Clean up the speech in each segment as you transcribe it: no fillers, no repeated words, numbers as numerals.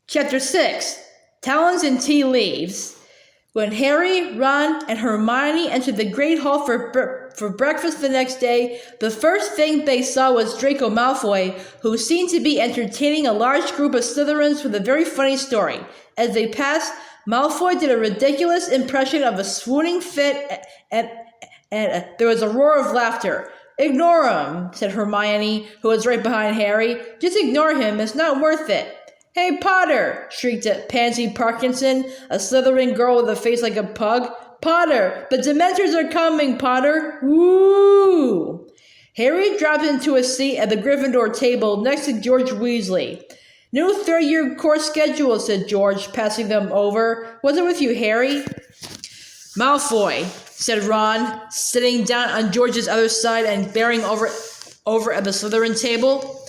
Chapter 6 Talons and Tea Leaves. When Harry, Ron, and Hermione entered the Great Hall for breakfast the next day, the first thing they saw was Draco Malfoy, who seemed to be entertaining a large group of Slytherins with a very funny story. As they passed, Malfoy did a ridiculous impression of a swooning fit, and there was a roar of laughter. "Ignore him," said Hermione, who was right behind Harry. "Just ignore him, it's not worth it." "Hey, Potter!" shrieked Pansy Parkinson, a Slytherin girl with a face like a pug. "Potter! The Dementors are coming, Potter! Woo!" Harry dropped into a seat at the Gryffindor table next to George Weasley. "New third-year course schedule," said George, passing them over. "What's it with you, Harry?" "Malfoy," said Ron, sitting down on George's other side and glaring over at the Slytherin table.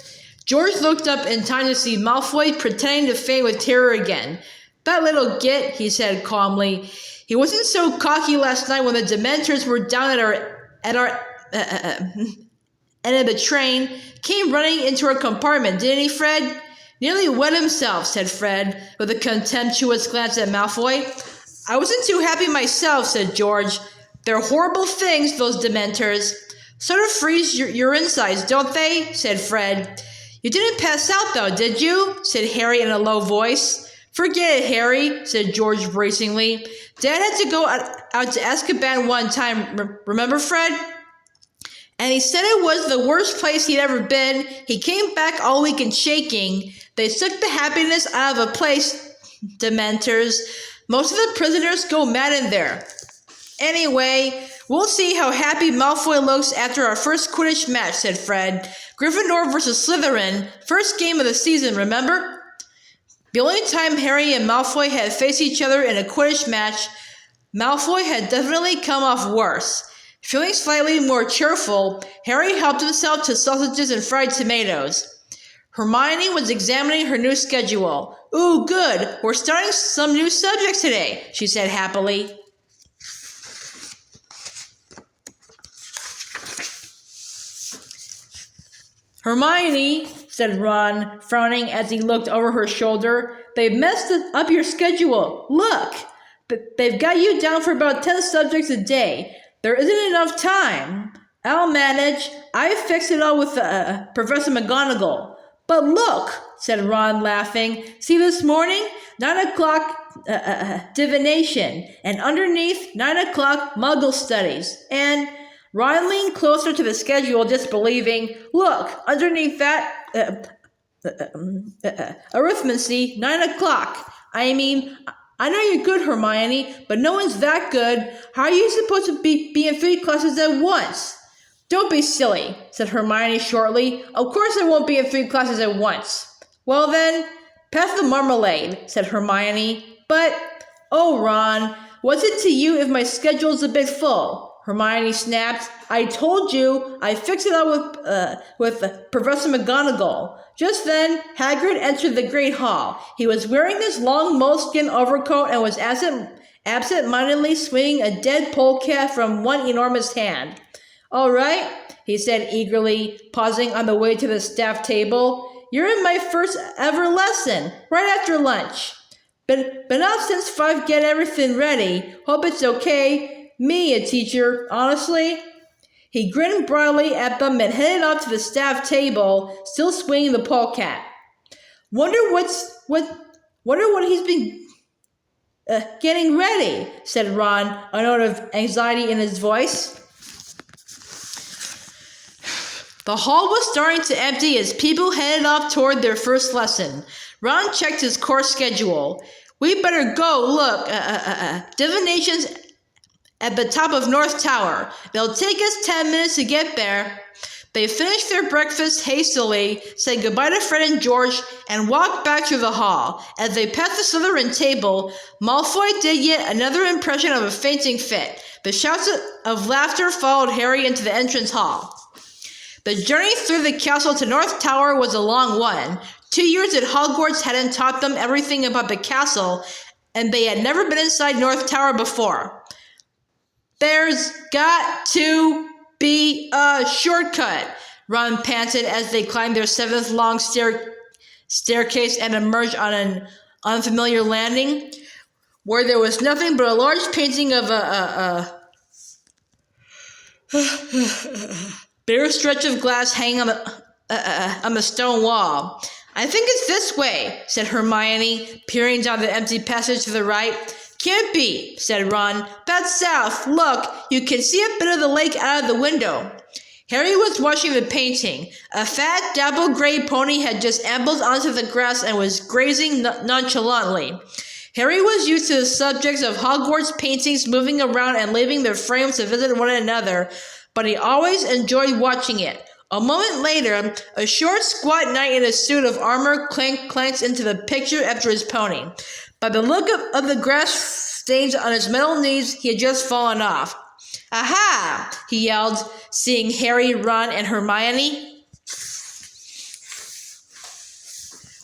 George looked up in time to see Malfoy pretending to faint with terror again. "That little git," he said calmly. "He wasn't so cocky last night when the Dementors were down at our end of the train. Came running into our compartment, didn't he, Fred?" "Nearly wet himself," said Fred, with a contemptuous glance at Malfoy. "I wasn't too happy myself," said George. "They're horrible things, those Dementors. Sort of freeze your insides, don't they?" said Fred. "You didn't pass out, though, did you?" said Harry in a low voice. "Forget it, Harry," said George bracingly. "Dad had to go out to Azkaban one time, remember, Fred? And he said it was the worst place he'd ever been. He came back all weak and shaking. They took the happiness out of a place, Dementors. Most of the prisoners go mad in there. Anyway, we'll see how happy Malfoy looks after our first Quidditch match," said Fred. "Gryffindor versus Slytherin, first game of the season, remember?" The only time Harry and Malfoy had faced each other in a Quidditch match, Malfoy had definitely come off worse. Feeling slightly more cheerful, Harry helped himself to sausages and fried tomatoes. Hermione was examining her new schedule. "Ooh, good, we're starting some new subjects today," she said happily. "Hermione," said Ron, frowning as he looked over her shoulder, "they've messed up your schedule. Look! They've got you down for about 10 subjects a day. There isn't enough time." "I'll manage. I fixed it all with Professor McGonagall." "But look," said Ron, laughing. "See this morning? 9 o'clock divination, and underneath 9 o'clock Muggle studies, and..." Ron leaned closer to the schedule, disbelieving. "Look, underneath that, arithmancy, 9 o'clock. I mean, I know you're good, Hermione, but no one's that good. How are you supposed to be in 3 classes at once?" "Don't be silly," said Hermione shortly. "Of course I won't be in 3 classes at once." "Well then, pass the marmalade," said Hermione. "But, oh Ron, what's it to you if my schedule's a bit full?" Hermione snapped. "I told you I fixed it up with Professor McGonagall." Just then, Hagrid entered the Great Hall. He was wearing this long moleskin overcoat and was absent-mindedly swinging a dead polecat from one enormous hand. "All right," he said eagerly, pausing on the way to the staff table. "You're in my first ever lesson, right after lunch. Been out since 5 getting everything ready. Hope it's okay. Me, a teacher, honestly." He grinned broadly at them and headed off to the staff table, still swinging the polecat. Wonder what he's been getting ready," said Ron, a note of anxiety in his voice. The hall was starting to empty as people headed off toward their first lesson. Ron checked his course schedule. "We better go. Look, divination's at the top of North Tower. It'll take us 10 minutes to get there." They finished their breakfast hastily, said goodbye to Fred and George, and walked back through the hall. As they passed the Slytherin table, Malfoy did yet another impression of a fainting fit. The shouts of laughter followed Harry into the entrance hall. The journey through the castle to North Tower was a long one. 2 years at Hogwarts hadn't taught them everything about the castle, and they had never been inside North Tower before. "There's got to be a shortcut," Ron panted as they climbed their 7th long staircase and emerged on an unfamiliar landing, where there was nothing but a large painting of bare stretch of glass hanging on the stone wall. "I think it's this way," said Hermione, peering down the empty passage to the right. "Can't be," said Ron. "That's south. Look, you can see a bit of the lake out of the window." Harry was watching the painting. A fat, dapple gray pony had just ambled onto the grass and was grazing nonchalantly. Harry was used to the subjects of Hogwarts paintings moving around and leaving their frames to visit one another, but he always enjoyed watching it. A moment later, a short, squat knight in a suit of armor clanked into the picture after his pony. By the look of the grass stains on his metal knees, he had just fallen off. "Aha!" he yelled, seeing Harry, Ron, and Hermione.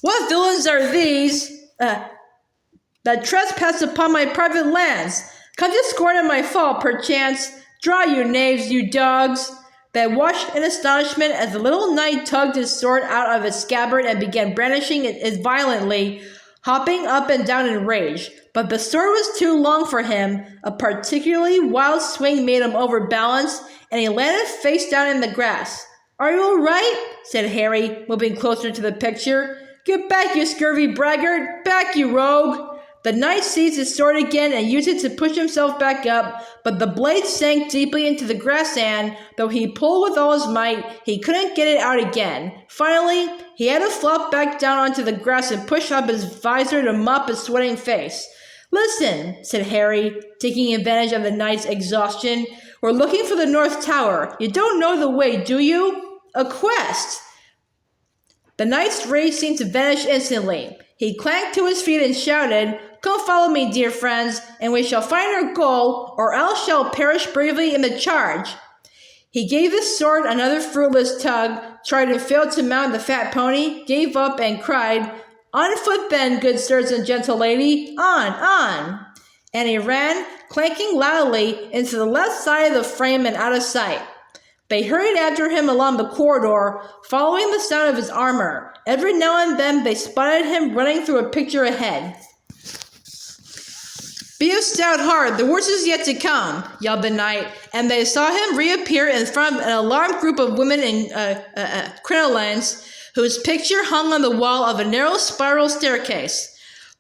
"What villains are these that trespass upon my private lands? Come to scorn at my fall, perchance. Draw, you knaves, you dogs!" They watched in astonishment as the little knight tugged his sword out of its scabbard and began brandishing it violently, hopping up and down in rage. But the sword was too long for him. A particularly wild swing made him overbalanced, and he landed face down in the grass. "Are you all right?" said Harry, moving closer to the picture. "Get back, you scurvy braggart! Back, you rogue!" The knight seized his sword again and used it to push himself back up, but the blade sank deeply into the grass and, though he pulled with all his might, he couldn't get it out again. Finally, he had to flop back down onto the grass and push up his visor to mop his sweating face. "Listen," said Harry, taking advantage of the knight's exhaustion. "We're looking for the North Tower. You don't know the way, do you? A quest!" The knight's rage seemed to vanish instantly. He clanked to his feet and shouted, "Come follow me, dear friends, and we shall find our goal, or else shall perish bravely in the charge." He gave his sword another fruitless tug, tried and failed to mount the fat pony, gave up, and cried, "On foot then, good sirs and gentle lady, on!" And he ran, clanking loudly, into the left side of the frame and out of sight. They hurried after him along the corridor, following the sound of his armor. Every now and then they spotted him running through a picture ahead. "Be of stout heart, the worst is yet to come," yelled the knight, and they saw him reappear in front of an alarmed group of women in crinolines, whose picture hung on the wall of a narrow spiral staircase.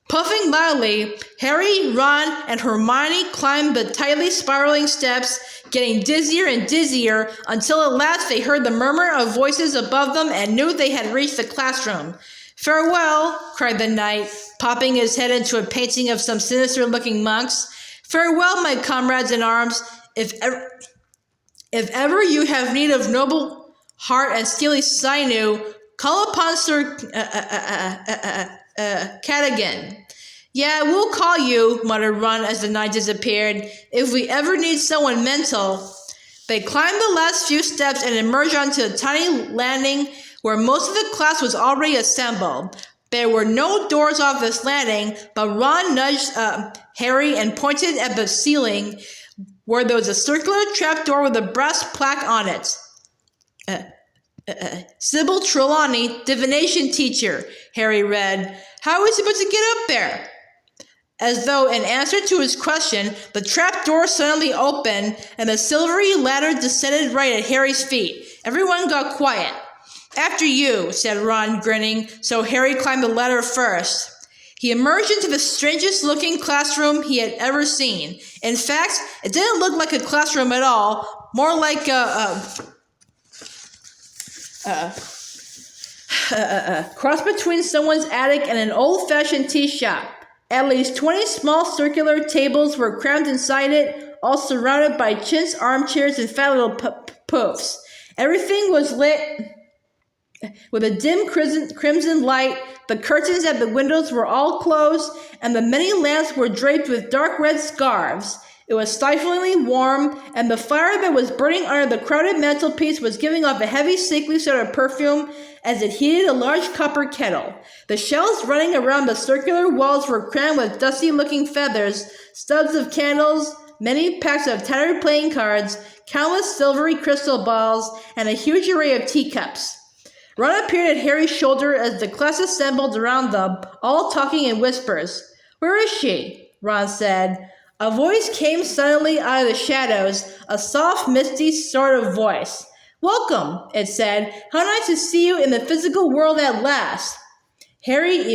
Puffing loudly, Harry, Ron, and Hermione climbed the tightly spiraling steps, getting dizzier and dizzier, until at last they heard the murmur of voices above them and knew they had reached the classroom. "Farewell," cried the knight, popping his head into a painting of some sinister-looking monks. "Farewell, my comrades in arms. If ever you have need of noble heart and steely sinew, call upon Sir Cadogan." "Yeah, we'll call you," muttered Ron as the knight disappeared, "if we ever need someone mental." They climbed the last few steps and emerged onto a tiny landing where most of the class was already assembled. There were no doors off this landing, but Ron nudged Harry and pointed at the ceiling where there was a circular trapdoor with a brass plaque on it. "Sybil Trelawney, divination teacher," Harry read. "How are we supposed to get up there?" As though in answer to his question, the trapdoor suddenly opened, and the silvery ladder descended right at Harry's feet. Everyone got quiet. "After you," said Ron, grinning, so Harry climbed the ladder first. He emerged into the strangest-looking classroom he had ever seen. In fact, it didn't look like a classroom at all, more like a cross between someone's attic and an old-fashioned tea shop. At least 20 small circular tables were crammed inside it, all surrounded by chintz armchairs and fat little poofs. Everything was lit with a dim crimson light. The curtains at the windows were all closed, and the many lamps were draped with dark red scarves. It was stiflingly warm, and the fire that was burning under the crowded mantelpiece was giving off a heavy, sickly sort of perfume as it heated a large copper kettle. The shelves running around the circular walls were crammed with dusty-looking feathers, stubs of candles, many packs of tattered playing cards, countless silvery crystal balls, and a huge array of teacups. Ron appeared at Harry's shoulder as the class assembled around them, all talking in whispers. "Where is she?" Ron said. A voice came suddenly out of the shadows, a soft, misty sort of voice. "Welcome," it said. "How nice to see you in the physical world at last." Harry's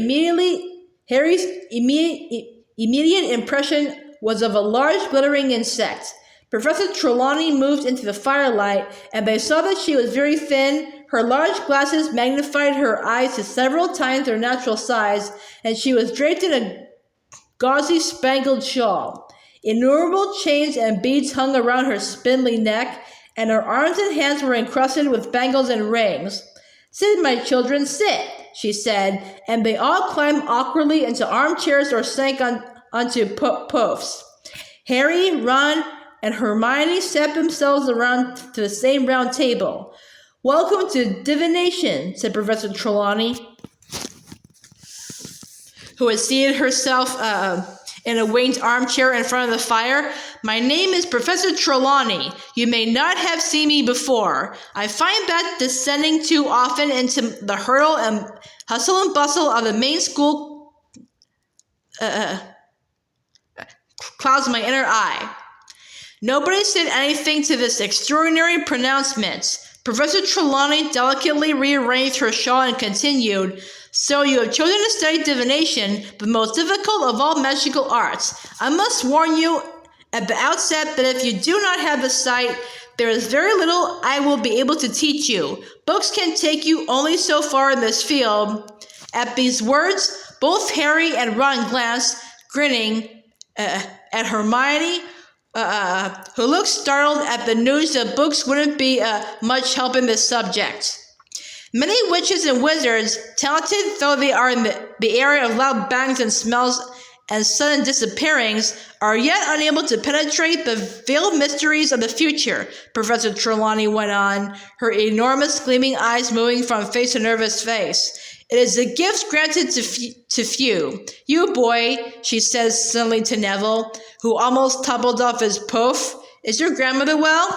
immediate impression was of a large glittering insect. Professor Trelawney moved into the firelight, and they saw that she was very thin. Her large glasses magnified her eyes to several times their natural size, and she was draped in a gauzy spangled shawl. Innumerable chains and beads hung around her spindly neck, and her arms and hands were encrusted with bangles and rings. "Sit, my children, sit," she said, and they all climbed awkwardly into armchairs or sank onto poufs. Harry, Ron, and Hermione sat themselves around to the same round table. "Welcome to divination," said Professor Trelawney, who had seated herself in a winged armchair in front of the fire. "My name is Professor Trelawney. You may not have seen me before. I find that descending too often into the hurdle and hustle and bustle of the main school clouds my inner eye." Nobody said anything to this extraordinary pronouncement. Professor Trelawney delicately rearranged her shawl and continued, "So you have chosen to study divination, the most difficult of all magical arts. I must warn you at the outset that if you do not have the sight, there is very little I will be able to teach you. Books can take you only so far in this field." At these words, both Harry and Ron glanced, grinning, at Hermione, who looked startled at the news that books wouldn't be much help in this subject. Many witches and wizards, talented though they are in the area of loud bangs and smells and sudden disappearings, are yet unable to penetrate the veiled mysteries of the future, Professor Trelawney went on, her enormous gleaming eyes moving from face to nervous face. "It is a gift granted to few. You, boy," she says suddenly to Neville, who almost toppled off his pouf, "is your grandmother well?"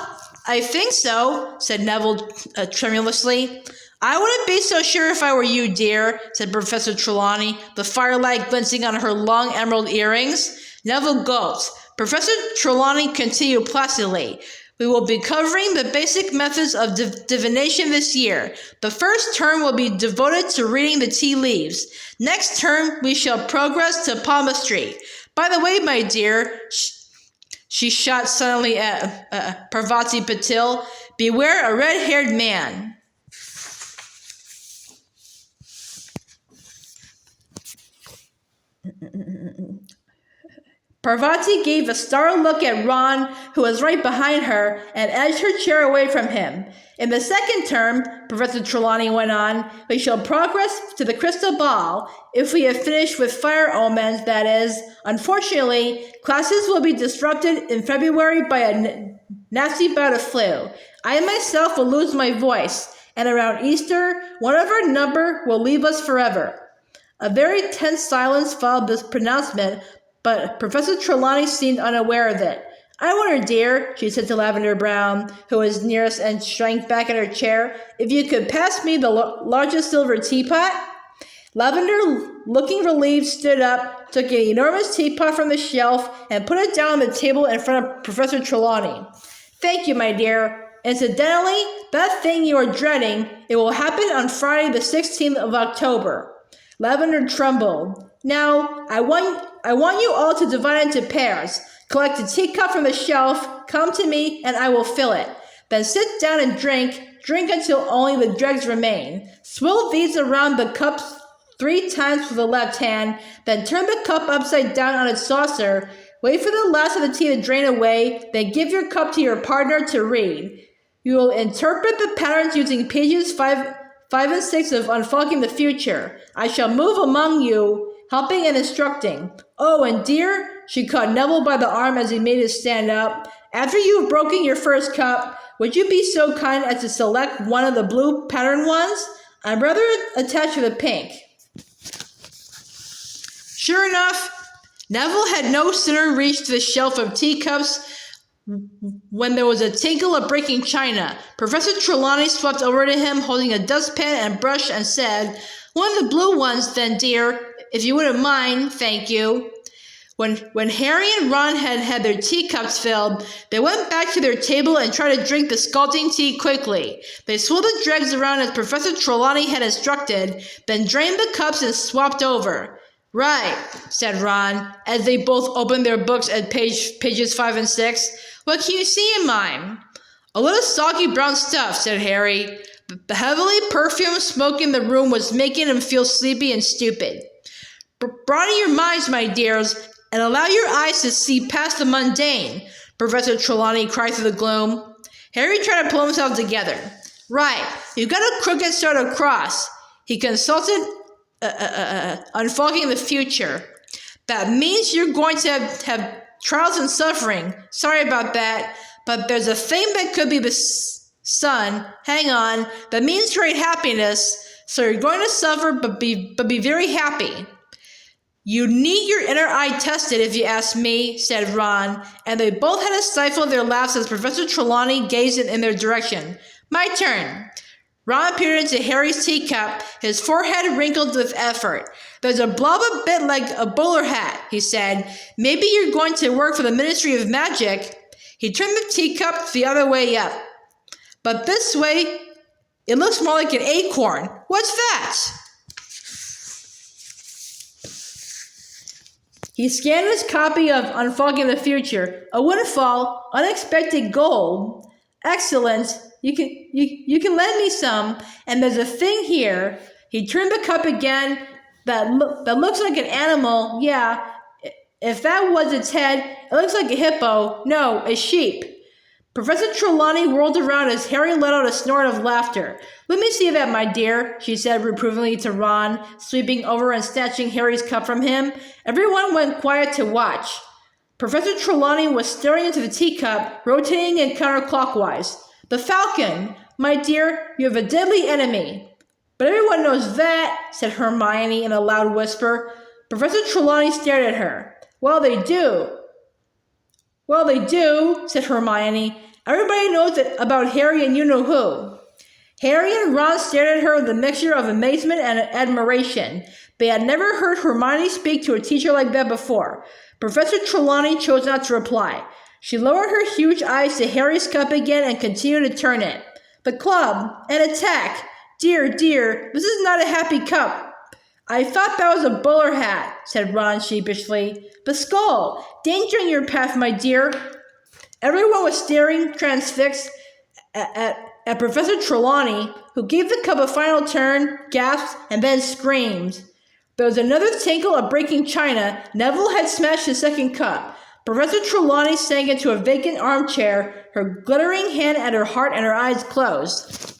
"I think so," said Neville tremulously. "I wouldn't be so sure if I were you, dear," said Professor Trelawney, the firelight glinting on her long emerald earrings. Neville gulped. Professor Trelawney continued placidly. "We will be covering the basic methods of divination this year. The first term will be devoted to reading the tea leaves. Next term, we shall progress to palmistry. By the way, my dear," she shot suddenly at Parvati Patil, "beware a red-haired man." Parvati gave a startled look at Ron, who was right behind her, and edged her chair away from him. "In the second term," Professor Trelawney went on, "we shall progress to the crystal ball, if we have finished with fire omens, that is. Unfortunately, classes will be disrupted in February by a nasty bout of flu. I myself will lose my voice, and around Easter, one of our number will leave us forever." A very tense silence followed this pronouncement, but Professor Trelawney seemed unaware of it. "I wonder, dear," she said to Lavender Brown, who was nearest and shrank back in her chair, "if you could pass me the largest silver teapot?" Lavender, looking relieved, stood up, took an enormous teapot from the shelf, and put it down on the table in front of Professor Trelawney. "Thank you, my dear. Incidentally, that thing you are dreading, it will happen on Friday the 16th of October. Lavender trembled. "Now, I want you all to divide into pairs. Collect a teacup from the shelf, come to me, and I will fill it. Then sit down and drink until only the dregs remain. Swirl these around the cups 3 times with the left hand, then turn the cup upside down on its saucer. Wait for the last of the tea to drain away, then give your cup to your partner to read. You will interpret the patterns using pages 5 and 6 of Unfolding the Future. I shall move among you, helping and instructing. Oh, and dear," she caught Neville by the arm as he made him stand up, "after you have broken your first cup, would you be so kind as to select one of the blue pattern ones? I'm rather attached to the pink." Sure enough, Neville had no sooner reached the shelf of teacups when there was a tinkle of breaking china. Professor Trelawney swept over to him, holding a dustpan and brush, and said, "One of the blue ones, then, dear, if you wouldn't mind, thank you." When Harry and Ron had their teacups filled, they went back to their table and tried to drink the scalding tea quickly. They swirled the dregs around as Professor Trelawney had instructed, then drained the cups and swapped over. "Right," said Ron, as they both opened their books at pages 5 and 6. "What can you see in mine?" "A little soggy brown stuff," said Harry. The heavily perfumed smoke in the room was making him feel sleepy and stupid. "Broaden your minds, my dears, and allow your eyes to see past the mundane," Professor Trelawney cried through the gloom. Harry tried to pull himself together. "Right, you've got a crooked sort of cross," he consulted, unfolding the future. "That means you're going to have trials and suffering. Sorry about that, but there's a thing that could be the sun. Hang on, that means great happiness. So you're going to suffer, but be very happy." "You need your inner eye tested, if you ask me," said Ron, and they both had to stifle their laughs as Professor Trelawney gazed in their direction. "My turn." Ron peered into Harry's teacup, his forehead wrinkled with effort. "There's a blob a bit like a bowler hat," he said. "Maybe you're going to work for the Ministry of Magic." He turned the teacup the other way up. "But this way, it looks more like an acorn. What's that?" He scanned his copy of Unfogging the Future. "A windfall, unexpected gold. Excellent. You can lend me some. And there's a thing here." He turned the cup again. That looks like an animal. Yeah, if that was its head, it looks like a hippo. No, a sheep." Professor Trelawney whirled around as Harry let out a snort of laughter. "Let me see that, my dear," she said reprovingly to Ron, sweeping over and snatching Harry's cup from him. Everyone went quiet to watch. Professor Trelawney was staring into the teacup, rotating it counterclockwise. "The falcon! My dear, you have a deadly enemy." "But everyone knows that," said Hermione in a loud whisper. Professor Trelawney stared at her. Well, they do, said Hermione. "Everybody knows about Harry and you-know-who." Harry and Ron stared at her with a mixture of amazement and admiration. They had never heard Hermione speak to a teacher like that before. Professor Trelawney chose not to reply. She lowered her huge eyes to Harry's cup again and continued to turn it. "The club! An attack! Dear, this is not a happy cup." "I thought that was a bowler hat," said Ron sheepishly. "The skull! Danger in your path, my dear." Everyone was staring, transfixed, at Professor Trelawney, who gave the cup a final turn, gasped, and then screamed. There was another tinkle of breaking china. Neville had smashed his second cup. Professor Trelawney sank into a vacant armchair, her glittering hand at her heart and her eyes closed.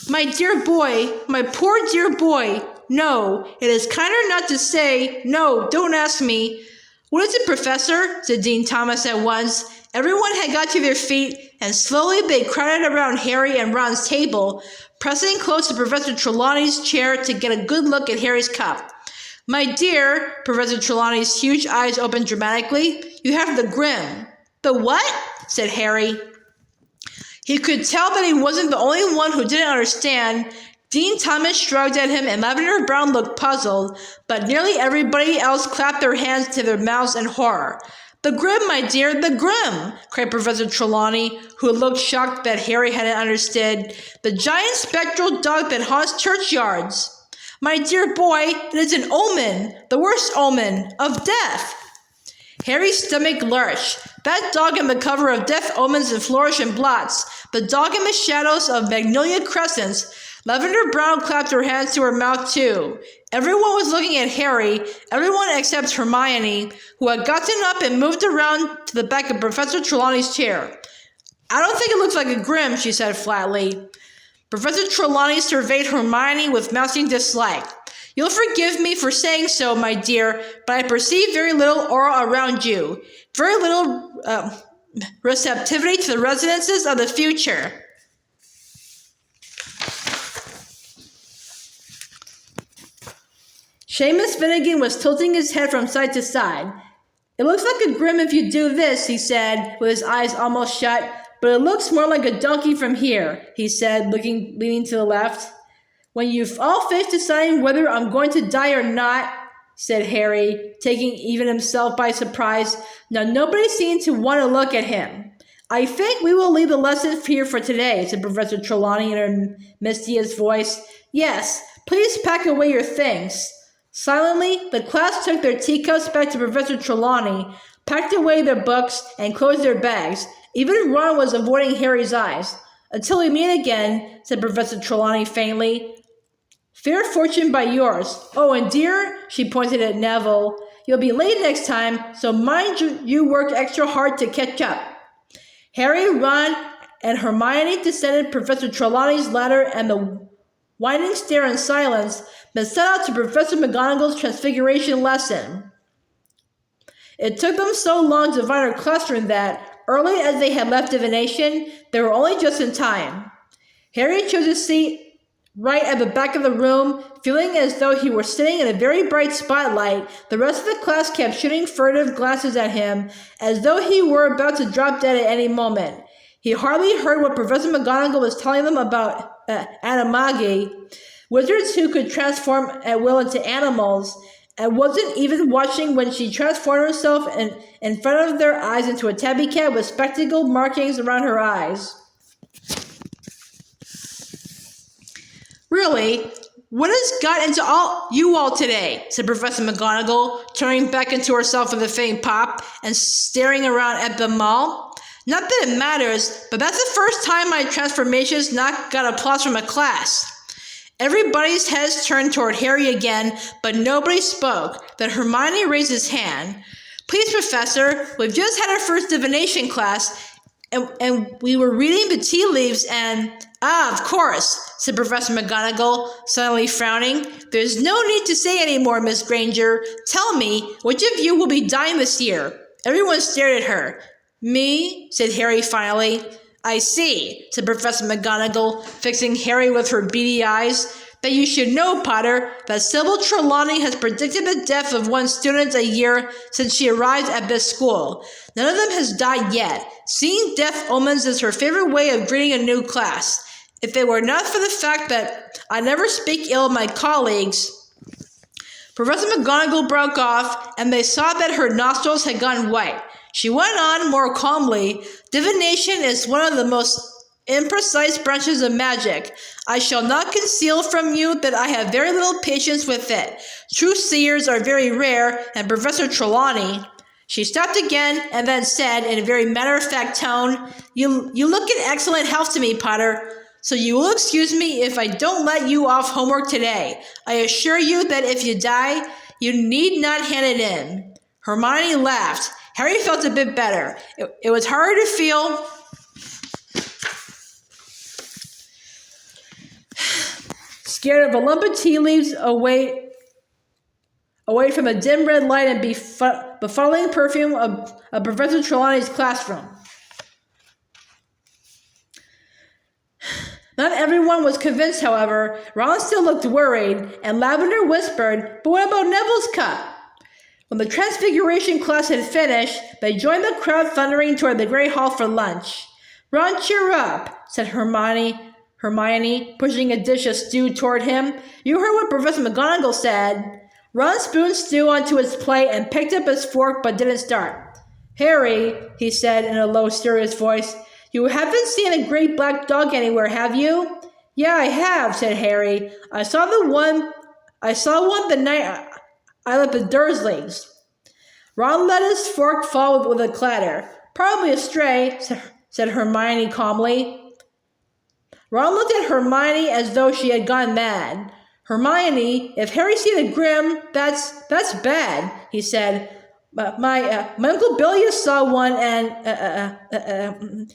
"My dear boy, my poor dear boy. No, it is kinder not to say. No, don't ask me." "What is it, Professor?" said Dean Thomas at once. Everyone had got to their feet, and slowly they crowded around Harry and Ron's table, pressing close to Professor Trelawney's chair to get a good look at Harry's cup. "My dear," Professor Trelawney's huge eyes opened dramatically, "you have the grim." "The what?" said Harry. He could tell that he wasn't the only one who didn't understand. Dean Thomas shrugged at him and Lavender Brown looked puzzled, but nearly everybody else clapped their hands to their mouths in horror. "The grim, my dear, the grim!" cried Professor Trelawney, who looked shocked that Harry hadn't understood. "The giant spectral dog that haunts churchyards." "My dear boy, it is an omen, the worst omen, of death." Harry's stomach lurched. That dog on the cover of Death Omens and Flourish and Blots, the dog in the shadows of Magnolia Crescents. Lavender Brown clapped her hands to her mouth too. Everyone was looking at Harry, everyone except Hermione, who had gotten up and moved around to the back of Professor Trelawney's chair. "I don't think it looks like a grim," she said flatly. Professor Trelawney surveyed Hermione with mounting dislike. "You'll forgive me for saying so, my dear, but I perceive very little aura around you. Very little receptivity to the resonances of the future." Seamus Finnegan was tilting his head from side to side. It looks like a Grim if you do this, he said, with his eyes almost shut. But it looks more like a donkey from here, he said, leaning to the left. When you've all finished deciding whether I'm going to die or not, said Harry, taking even himself by surprise. Now nobody seemed to want to look at him. I think we will leave the lesson here for today, said Professor Trelawney in her mistiest voice. Yes, please pack away your things. Silently, the class took their teacups back to Professor Trelawney, packed away their books, and closed their bags. Even Ron was avoiding Harry's eyes. Until we meet again, said Professor Trelawney faintly. Fair fortune by yours. Oh, and dear, she pointed at Neville, you'll be late next time, so mind you work extra hard to catch up. Harry, Ron, and Hermione descended Professor Trelawney's ladder and the winding stair in silence, then set out to Professor McGonagall's Transfiguration lesson. It took them so long to find her classroom that, early as they had left divination, they were only just in time. Harry chose a seat right at the back of the room, feeling as though he were sitting in a very bright spotlight. The rest of the class kept shooting furtive glances at him, as though he were about to drop dead at any moment. He hardly heard what Professor McGonagall was telling them about animagi, wizards who could transform at will into animals, and wasn't even watching when she transformed herself in front of their eyes into a tabby cat with spectacle markings around her eyes. Really? What has got into you all today? Said Professor McGonagall, turning back into herself with a faint pop and staring around at them all. Not that it matters, but that's the first time my transformation's not got applause from a class. Everybody's heads turned toward Harry again, but nobody spoke. Then Hermione raised his hand. Please, Professor, we've just had our first divination class, and we were reading the tea leaves and... Ah, of course, said Professor McGonagall, suddenly frowning. There's no need to say any more, Miss Granger. Tell me, which of you will be dying this year? Everyone stared at her. Me, said Harry finally. I see, said Professor McGonagall, fixing Harry with her beady eyes. That you should know, Potter, that Sybil Trelawney has predicted the death of one student a year since she arrived at this school. None of them has died yet. Seeing death omens is her favorite way of greeting a new class. If it were not for the fact that I never speak ill of my colleagues... Professor McGonagall broke off, and they saw that her nostrils had gone white. She went on more calmly. Divination is one of the most imprecise branches of magic. I shall not conceal from you that I have very little patience with it. True seers are very rare, and Professor Trelawney... She stopped again and then said in a very matter-of-fact tone, You look in excellent health to me, Potter, so you will excuse me if I don't let you off homework today. I assure you that if you die, you need not hand it in. Hermione laughed. Harry felt a bit better. It was hard to feel... scared of a lump of tea leaves away from the dim red light and befuddling perfume of Professor Trelawney's classroom. Not everyone was convinced, however. Ron still looked worried, and Lavender whispered, But what about Neville's cup? When the Transfiguration class had finished, they joined the crowd thundering toward the Great Hall for lunch. Ron, cheer up, said Hermione, pushing a dish of stew toward him. You heard what Professor McGonagall said. Ron spooned stew onto his plate and picked up his fork but didn't start. Harry, he said in a low, serious voice, you haven't seen a great black dog anywhere, have you? Yeah, I have, said Harry. I saw one the night I left the Dursleys. Ron let his fork fall with a clatter. Probably a stray, said Hermione calmly. Ron looked at Hermione as though she had gone mad. Hermione, if Harry's seen a Grim, that's bad, he said. My Uncle Bilious saw one and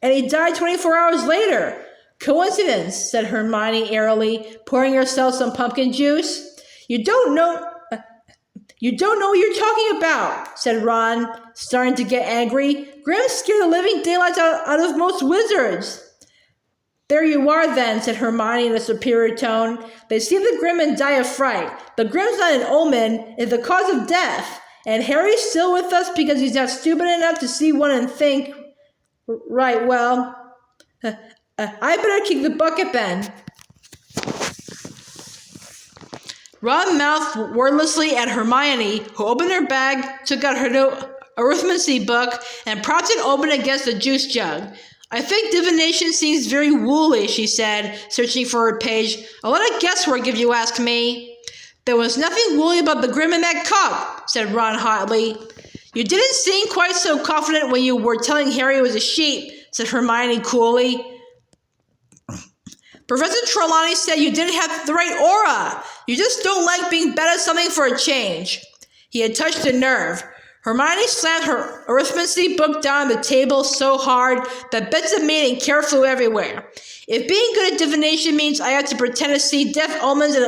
he died 24 hours later. Coincidence, said Hermione airily, pouring herself some pumpkin juice. You don't know what you're talking about, said Ron, starting to get angry. Grim scared the living daylights out of most wizards. There you are then, said Hermione in a superior tone. They see the Grim and die of fright. The Grim's not an omen, it's the cause of death. And Harry's still with us because he's not stupid enough to see one and think, right, well, I better kick the bucket then. Ron mouthed wordlessly at Hermione, who opened her bag, took out her new arithmetic book, and propped it open against the juice jug. I think divination seems very woolly, she said, searching for her page. A lot of guesswork if you ask me. There was nothing woolly about the Grim in that cup, said Ron hotly. You didn't seem quite so confident when you were telling Harry it was a sheep, said Hermione coolly. Professor Trelawney said you didn't have the right aura. You just don't like being bad at something for a change. He had touched a nerve. Hermione slammed her arithmetic book down on the table so hard that bits of meat and care flew everywhere. If being good at divination means I have to pretend to see death omens in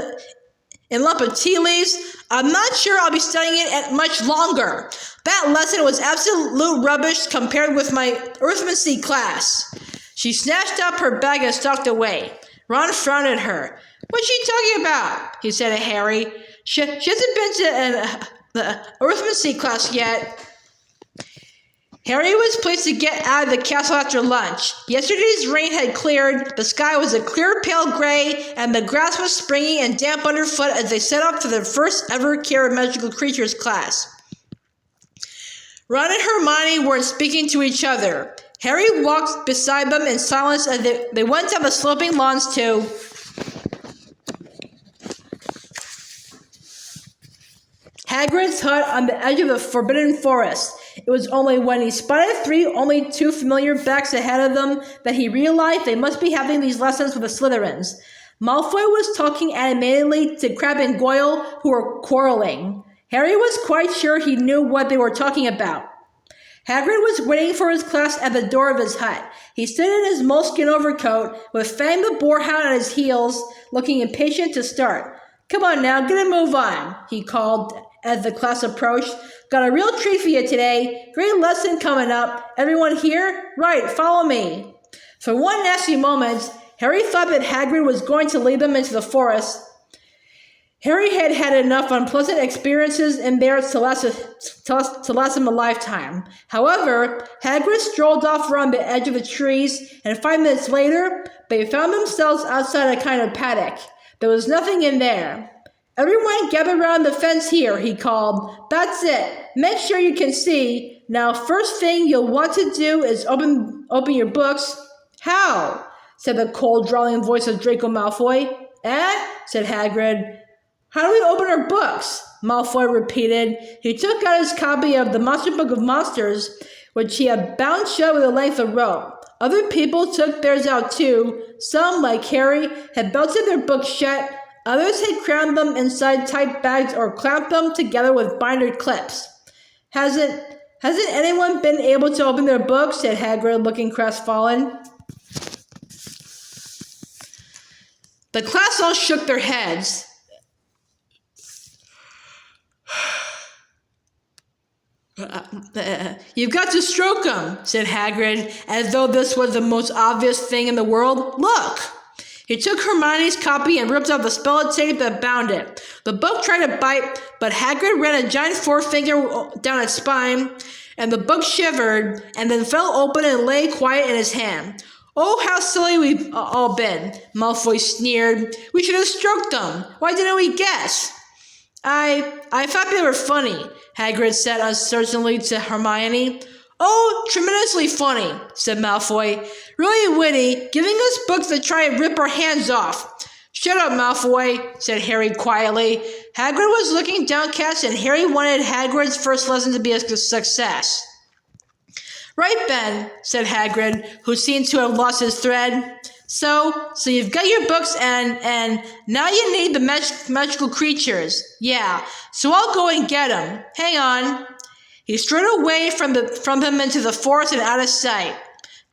a lump of tea leaves, I'm not sure I'll be studying it much longer. That lesson was absolute rubbish compared with my arithmetic class. She snatched up her bag and stalked away. Ron frowned at her. What's she talking about? He said to Harry. She hasn't been to the arithmetic class yet. Harry was pleased to get out of the castle after lunch. Yesterday's rain had cleared, the sky was a clear pale gray, and the grass was springy and damp underfoot as they set off for their first ever Care of Magical Creatures class. Ron and Hermione weren't speaking to each other. Harry walked beside them in silence as they went down the sloping lawns to Hagrid's hut on the edge of the Forbidden Forest. It was only when he spotted only two familiar backs ahead of them that he realized they must be having these lessons with the Slytherins. Malfoy was talking animatedly to Crabbe and Goyle, who were quarreling. Harry was quite sure he knew what they were talking about. Hagrid was waiting for his class at the door of his hut. He stood in his moleskin overcoat, with Fang the Boarhound at his heels, looking impatient to start. Come on now, get a move on, he called as the class approached. Got a real treat for you today. Great lesson coming up. Everyone here? Right, follow me. For one nasty moment, Harry thought that Hagrid was going to lead them into the forest. Harry had had enough unpleasant experiences in there to last him a lifetime. However, Hagrid strolled off around the edge of the trees, and 5 minutes later, they found themselves outside a kind of paddock. There was nothing in there. Everyone gather around the fence here, he called. That's it. Make sure you can see. Now, first thing you'll want to do is open your books. How? Said the cold, drawling voice of Draco Malfoy. Said Hagrid. How do we open our books? Malfoy repeated. He took out his copy of the Monster Book of Monsters, which he had bound shut with a length of rope. Other people took theirs out too. Some, like Harry, had belted their books shut. Others had crammed them inside tight bags or clamped them together with binder clips. Hasn't anyone been able to open their books? Said Hagrid, looking crestfallen. The class all shook their heads. You've got to stroke them, said Hagrid, as though this was the most obvious thing in the world. Look! He took Hermione's copy and ripped out the spell tape that bound it. The book tried to bite, but Hagrid ran a giant forefinger down its spine, and the book shivered, and then fell open and lay quiet in his hand. Oh, how silly we've all been, Malfoy sneered. We should have stroked them. Why didn't we guess? I thought they were funny, Hagrid said uncertainly to Hermione. Oh, tremendously funny, said Malfoy. Really witty, giving us books that try and rip our hands off. Shut up, Malfoy, said Harry quietly. Hagrid was looking downcast, and Harry wanted Hagrid's first lesson to be a success. Right, Ben, said Hagrid, who seemed to have lost his thread. So you've got your books, and now you need the magical creatures. Yeah, so I'll go and get them. Hang on. He strode away from him into the forest and out of sight.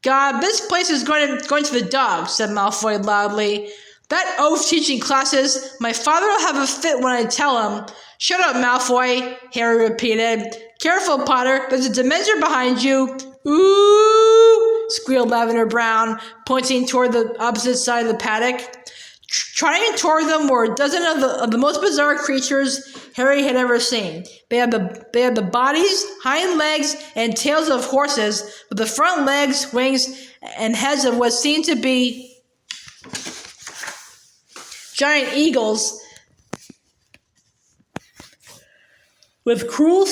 God, this place is going to the dogs, said Malfoy loudly. That oaf teaching classes, my father will have a fit when I tell him. Shut up, Malfoy, Harry repeated. Careful, Potter, there's a Dementor behind you. Ooh, squealed Lavender Brown, pointing toward the opposite side of the paddock. Trotting toward them were a dozen of the most bizarre creatures Harry had ever seen. They had the bodies, hind legs, and tails of horses, with the front legs, wings, and heads of what seemed to be giant eagles, with cruel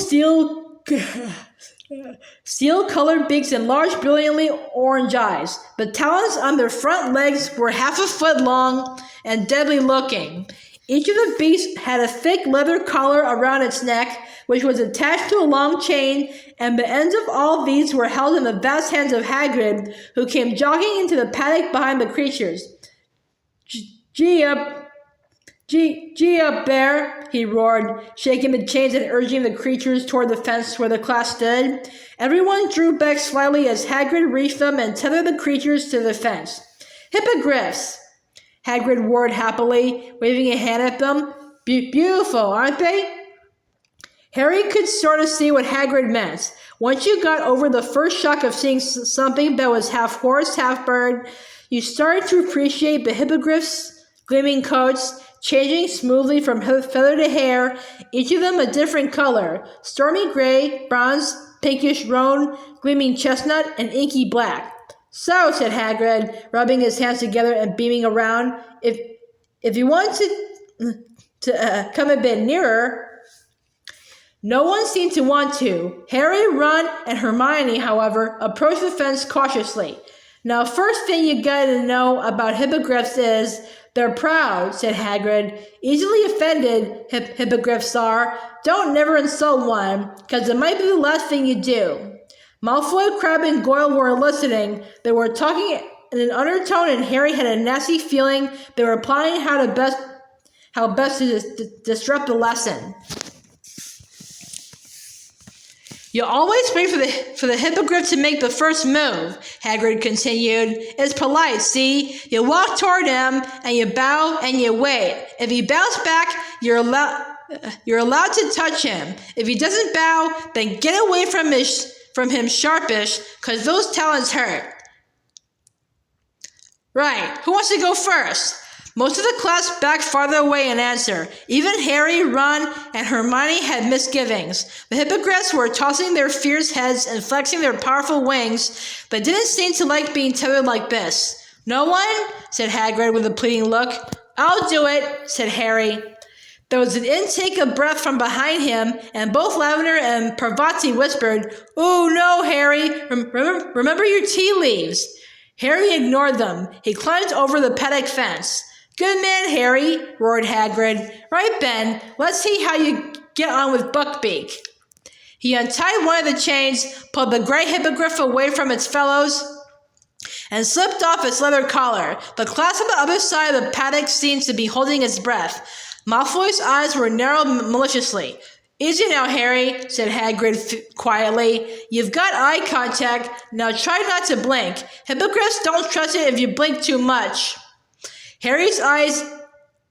steel-colored beaks and large, brilliantly orange eyes. The talons on their front legs were half a foot long and deadly looking. Each of the beasts had a thick leather collar around its neck, which was attached to a long chain, and the ends of all these were held in the vast hands of Hagrid, who came jogging into the paddock behind the creatures. Gee up there, he roared, shaking the chains and urging the creatures toward the fence where the class stood. Everyone drew back slightly as Hagrid reached them and tethered the creatures to the fence. Hippogriffs, Hagrid roared happily, waving a hand at them. Beautiful, aren't they? Harry could sort of see what Hagrid meant. Once you got over the first shock of seeing something that was half horse, half bird, you started to appreciate the hippogriffs' gleaming coats, changing smoothly from feather to hair, each of them a different color: stormy gray, bronze, pinkish roan, gleaming chestnut, and inky black. So, said Hagrid, rubbing his hands together and beaming around, if you want to come a bit nearer. No one seemed to want to. Harry, Ron, and Hermione, however, approached the fence cautiously. Now, first thing you gotta know about hippogriffs is they're proud, said Hagrid. Easily offended, hippogriffs are. Don't never insult one, 'cause it might be the last thing you do. Malfoy, Crabbe, and Goyle were listening. They were talking in an undertone, and Harry had a nasty feeling they were plotting how best to disrupt the lesson. You always wait for the hippogriff to make the first move, Hagrid continued. It's polite, see? You walk toward him, and you bow, and you wait. If he bows back, you're allowed to touch him. If he doesn't bow, then get away from him sharpish, 'cause those talons hurt. Right, who wants to go first? Most of the class backed farther away in answer. Even Harry, Ron, and Hermione had misgivings. The hippogriffs were tossing their fierce heads and flexing their powerful wings, but didn't seem to like being tethered like this. No one? Said Hagrid with a pleading look. I'll do it, said Harry. There was an intake of breath from behind him, and both Lavender and Parvati whispered, Oh no, Harry, remember your tea leaves. Harry ignored them. He climbed over the paddock fence. Good man, Harry, roared Hagrid. Right, Ben, let's see how you get on with Buckbeak. He untied one of the chains, pulled the gray hippogriff away from its fellows, and slipped off its leather collar. The class on the other side of the paddock seemed to be holding its breath. Malfoy's eyes were narrowed maliciously. Easy now, Harry, said Hagrid quietly. You've got eye contact. Now try not to blink. Hippogriffs don't trust it if you blink too much. Harry's eyes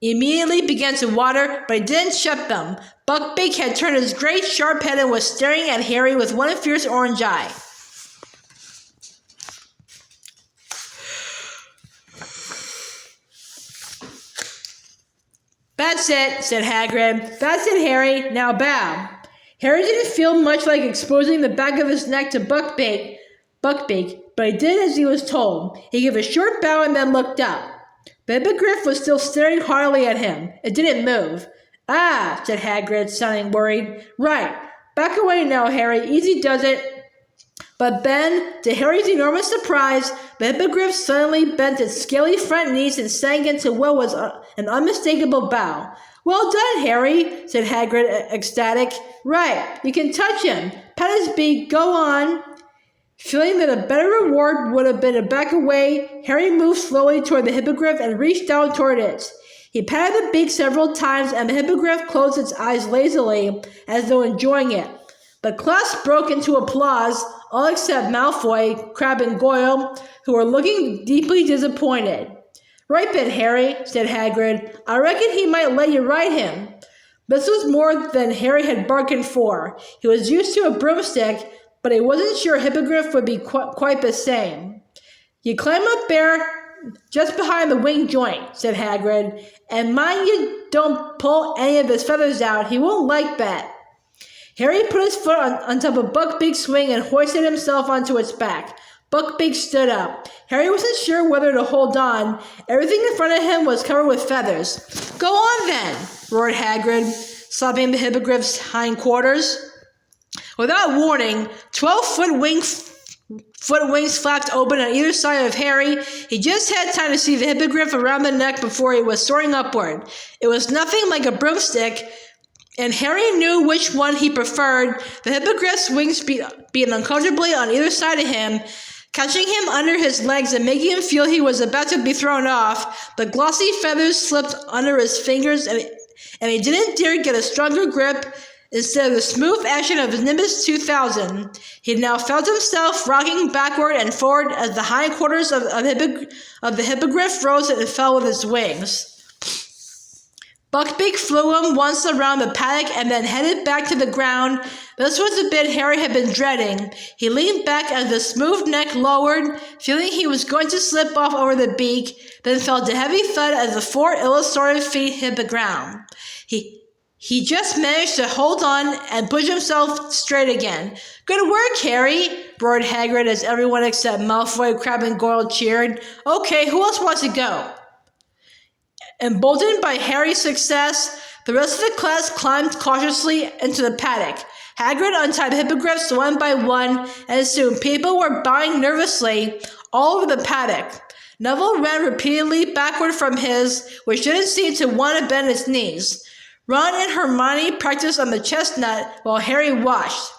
immediately began to water, but he didn't shut them. Buckbeak had turned his great sharp head and was staring at Harry with one fierce orange eye. That's it, said Hagrid. That's it, Harry. Now bow. Harry didn't feel much like exposing the back of his neck to Buckbeak, but he did as he was told. He gave a short bow and then looked up. The hippogriff was still staring haughtily at him. It didn't move. Ah, said Hagrid, sounding worried. Right. Back away now, Harry. Easy does it. But then, to Harry's enormous surprise, the hippogriff suddenly bent its scaly front knees and sank into what was an unmistakable bow. Well done, Harry, said Hagrid, ecstatic. Right. You can touch him. Pat his beak. Go on. Feeling that a better reward would have been to back away, Harry moved slowly toward the hippogriff and reached down toward it. He patted the beak several times, and the hippogriff closed its eyes lazily, as though enjoying it. The class broke into applause, all except Malfoy, Crabbe, and Goyle, who were looking deeply disappointed. Right then, Harry, said Hagrid. I reckon he might let you ride him. This was more than Harry had bargained for. He was used to a broomstick, but he wasn't sure Hippogriff would be quite the same. You climb up there just behind the wing joint, said Hagrid. And mind you don't pull any of his feathers out. He won't like that. Harry put his foot on top of Buckbeak's wing and hoisted himself onto its back. Buckbeak stood up. Harry wasn't sure whether to hold on. Everything in front of him was covered with feathers. Go on then, roared Hagrid, slapping the hippogriff's hindquarters. Without warning, 12-foot wings flapped open on either side of Harry. He just had time to see the hippogriff around the neck before he was soaring upward. It was nothing like a broomstick, and Harry knew which one he preferred. The hippogriff's wings being uncomfortably on either side of him, catching him under his legs and making him feel he was about to be thrown off. The glossy feathers slipped under his fingers, and he didn't dare get a stronger grip. Instead of the smooth action of his Nimbus 2000, he now felt himself rocking backward and forward as the hindquarters of the hippogriff rose and fell with his wings. Buckbeak flew him once around the paddock and then headed back to the ground. This was the bit Harry had been dreading. He leaned back as the smooth neck lowered, feeling he was going to slip off over the beak, then felt a heavy thud as the 4 ill-assorted feet hit the ground. He just managed to hold on and push himself straight again. Good work, Harry, roared Hagrid as everyone except Malfoy, Crabbe, and Goyle cheered. Okay, who else wants to go? Emboldened by Harry's success, the rest of the class climbed cautiously into the paddock. Hagrid untied the hippogriffs one by one, and soon people were bowing nervously all over the paddock. Neville ran repeatedly backward from his, which didn't seem to want to bend its knees. Ron and Hermione practiced on the chestnut while Harry watched.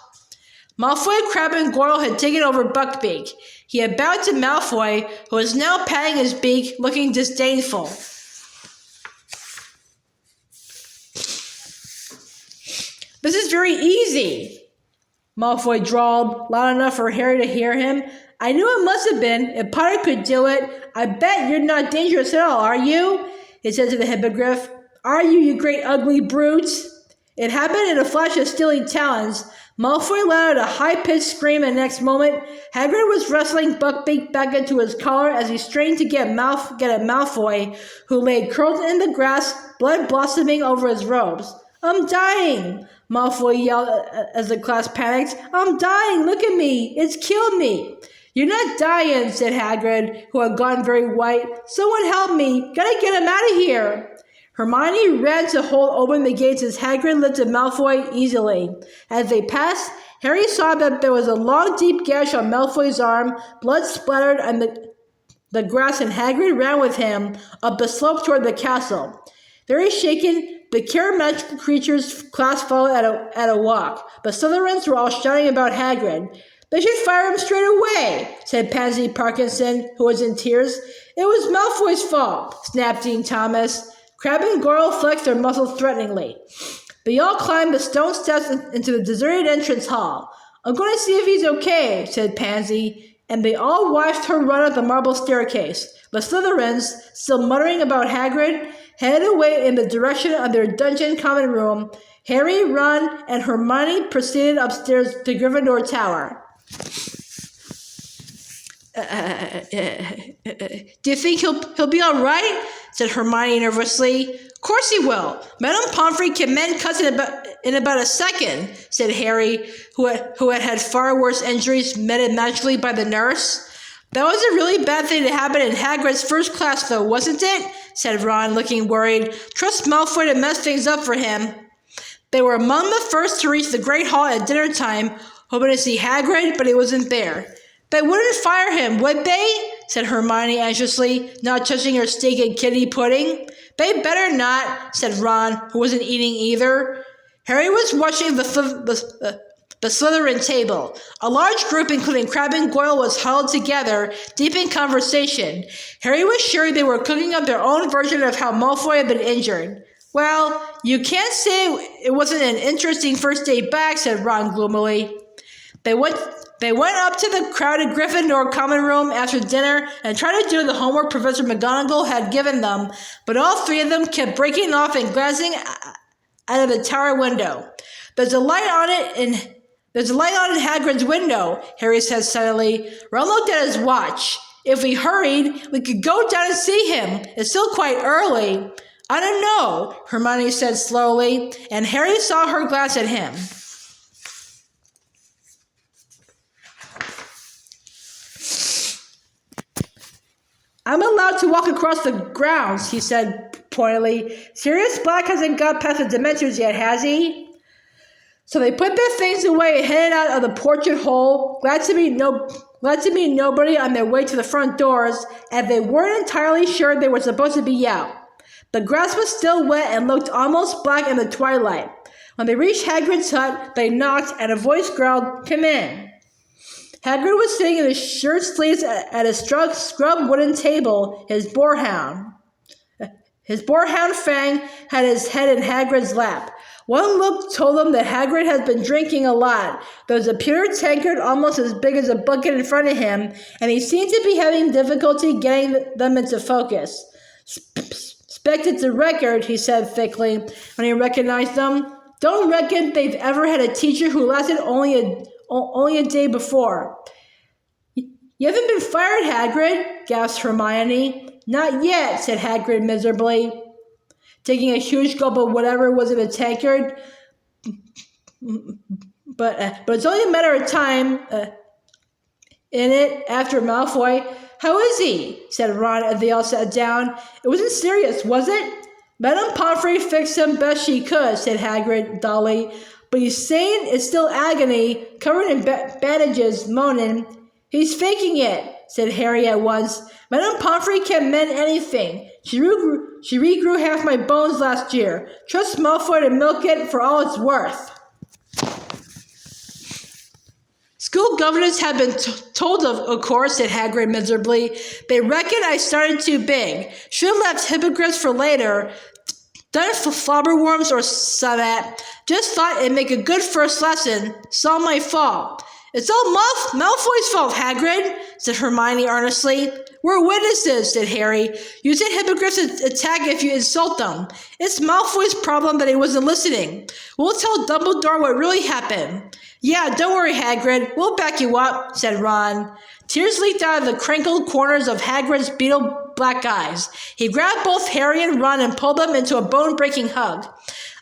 Malfoy, Crabbe, and Goyle had taken over Buckbeak. He had bowed to Malfoy, who was now patting his beak, looking disdainful. This is very easy, Malfoy drawled, loud enough for Harry to hear him. I knew it must have been. If Potter could do it, I bet you're not dangerous at all, are you? He said to the hippogriff. Are you, you great ugly brute? It happened in a flash of steely talons. Malfoy let out a high-pitched scream, and the next moment, Hagrid was wrestling Buckbeak back into his collar as he strained to get at Malfoy, who lay curled in the grass, blood blossoming over his robes. I'm dying, Malfoy yelled as the class panicked. I'm dying, look at me, it's killed me. You're not dying, said Hagrid, who had gone very white. Someone help me, gotta get him out of here. Hermione ran to hold open the gates as Hagrid lifted Malfoy easily. As they passed, Harry saw that there was a long, deep gash on Malfoy's arm. Blood splattered on the grass, and Hagrid ran with him up the slope toward the castle. Very shaken, the charismatic creature's class followed at a walk. The Slytherins were all shouting about Hagrid. They should fire him straight away, said Pansy Parkinson, who was in tears. It was Malfoy's fault, snapped Dean Thomas. Crabbe and Goyle flexed their muscles threateningly. They all climbed the stone steps into the deserted entrance hall. I'm going to see if he's okay, said Pansy, and they all watched her run up the marble staircase. The Slytherins, still muttering about Hagrid, headed away in the direction of their dungeon common room. Harry, Ron, and Hermione proceeded upstairs to Gryffindor Tower. Do you think he'll be all right? Said Hermione nervously. Of course he will. Madame Pomfrey can mend cuts in about a second, said Harry, who had far worse injuries mended magically by the nurse. That was a really bad thing to happen in Hagrid's first class, though, wasn't it? Said Ron, looking worried. Trust Malfoy to mess things up for him. They were among the first to reach the Great Hall at dinner time, hoping to see Hagrid, but he wasn't there. They wouldn't fire him, would they? Said Hermione anxiously, not touching her steak and kidney pudding. They better not, said Ron, who wasn't eating either. Harry was watching the Slytherin table. A large group, including Crabbe and Goyle, was huddled together, deep in conversation. Harry was sure they were cooking up their own version of how Malfoy had been injured. Well, you can't say it wasn't an interesting first day back, said Ron gloomily. They went up to the crowded Gryffindor common room after dinner and tried to do the homework Professor McGonagall had given them, but all three of them kept breaking off and glancing out of the tower window. There's a light on in Hagrid's window, Harry said suddenly. Ron looked at his watch. If we hurried, we could go down and see him. It's still quite early. I don't know, Hermione said slowly, and Harry saw her glance at him. I'm allowed to walk across the grounds, he said pointedly. Sirius Black hasn't got past the Dementors yet, has he? So they put their things away and headed out of the portrait hole, glad to meet nobody on their way to the front doors, and they weren't entirely sure they were supposed to be out. The grass was still wet and looked almost black in the twilight. When they reached Hagrid's hut, they knocked, and a voice growled, "Come in." Hagrid was sitting in his shirt sleeves at a scrubbed wooden table, his boarhound. His boarhound Fang had his head in Hagrid's lap. One look told him that Hagrid had been drinking a lot. There was a pewter tankard almost as big as a bucket in front of him, and he seemed to be having difficulty getting them into focus. "Expect it's a record," he said thickly when he recognized them. "Don't reckon they've ever had a teacher who lasted only a day before." "You haven't been fired, Hagrid?" gasped Hermione. "Not yet," said Hagrid miserably, taking a huge gulp of whatever was in the tankard. But it's only a matter of time. In it, after Malfoy. "How is he?" said Ron as they all sat down. "It wasn't serious, was it?" "Madame Pomfrey fixed him best she could," said Hagrid dully. "But he's saying it's still agony, covered in bandages, moaning." "He's faking it," said Harry at once. "Madame Pomfrey can't mend anything. She regrew half my bones last year. Trust Malfoy to milk it for all it's worth." "School governors have been told of course," said Hagrid miserably. "They reckon I started too big. Should have left hippogriffs for later. Done for flobberworms or summit. Just thought it'd make a good first lesson. It's all my fault." "It's all Malfoy's fault, Hagrid," said Hermione earnestly. "We're witnesses," said Harry. "You said hippogriffs attack if you insult them. It's Malfoy's problem that he wasn't listening. We'll tell Dumbledore what really happened." "Yeah, don't worry, Hagrid. We'll back you up," said Ron. Tears leaked out of the crinkled corners of Hagrid's beetle black eyes. He grabbed both Harry and Ron and pulled them into a bone-breaking hug.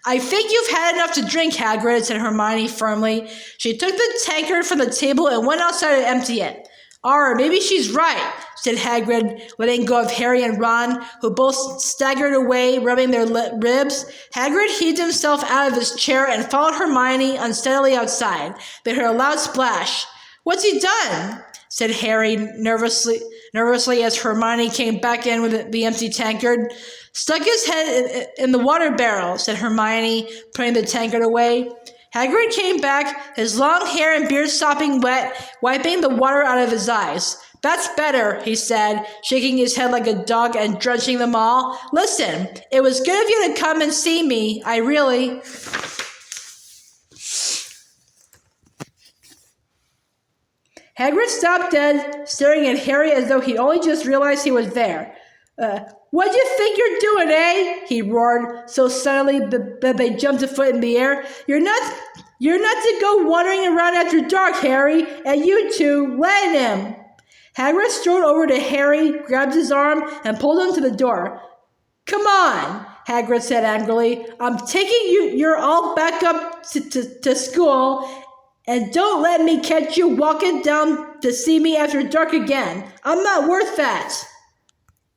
"I think you've had enough to drink, Hagrid," said Hermione firmly. She took the tankard from the table and went outside to empty it. "Arr, maybe she's right," said Hagrid, letting go of Harry and Ron, who both staggered away, rubbing their ribs. Hagrid heaved himself out of his chair and followed Hermione unsteadily outside. They heard a loud splash. "What's he done?" said Harry nervously as Hermione came back in with the empty tankard. "Stuck his head in the water barrel," said Hermione, putting the tankard away. Hagrid came back, his long hair and beard sopping wet, wiping the water out of his eyes. "That's better," he said, shaking his head like a dog and drenching them all. "Listen, it was good of you to come and see me. I really..." Hagrid stopped dead, staring at Harry as though he only just realized he was there. "What do you think you're doing, eh?" he roared, so suddenly that they jumped a foot in the air. You're not to go wandering around after dark, Harry, and you two, let him." Hagrid strode over to Harry, grabbed his arm, and pulled him to the door. "Come on," Hagrid said angrily. "I'm taking you're all back up to school, and don't let me catch you walking down to see me after dark again. I'm not worth that."